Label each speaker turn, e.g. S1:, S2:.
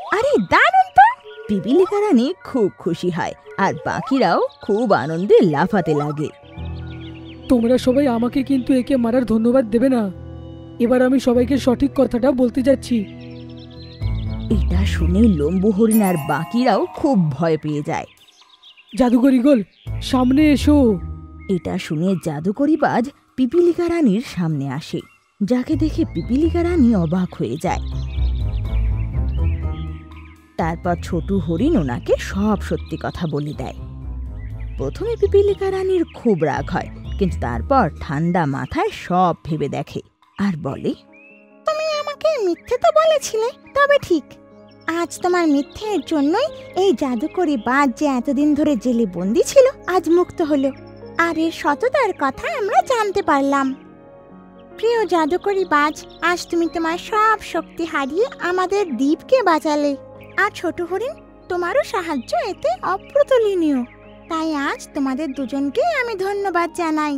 S1: আরে দারুণ তো! পিপিলিকা রানী খুব খুশি হয় আর বাকিরাও খুব আনন্দে লাফাতে লাগে।
S2: তোমরা সবাই আমাকে কিন্তু একে মারার ধন্যবাদ দেবে না। এবার আমি সবাইকে সঠিক কথাটা বলতে যাচ্ছি।
S1: এটা শুনে লম্বু হরিণ আর বাকিরাও খুব ভয় পেয়ে যায়।
S2: জাদুকর ঈগল, সামনে এসো।
S1: এটা শুনে জাদুকরি বাজ পিপিলিকা রানীর সামনে আসে, যাকে দেখে পিপিলিকা রানী অবাক হয়ে যায়। তারপর ছোট হরিণ ওনাকে সব সত্যি কথা বলে দেয়। প্রথমে পিপিলিকা রানীর খুব রাগ হয়, কিন্তু তারপর ঠান্ডা মাথায় সব ভেবে দেখে আর বলে, তুমি আমাকে মিথ্যে তো বলেছিলে, তবে ঠিক আজ তোমার মিথ্যের জন্যই এই জাদুকরি বাজ যে এতদিন ধরে জেলে বন্দি ছিল আজ মুক্ত হলো, আর এর সততার কথা আমরা জানতে পারলাম। প্রিয় জাদুকরি বাজ, আজ তুমি তোমার সব শক্তি হারিয়ে আমাদের দ্বীপকে বাঁচালে। আর ছোট হরিণ, তোমারও সাহায্য এতে অপ্রতুলনীয়। তাই আজ তোমাদের দুজনকেই আমি ধন্যবাদ জানাই।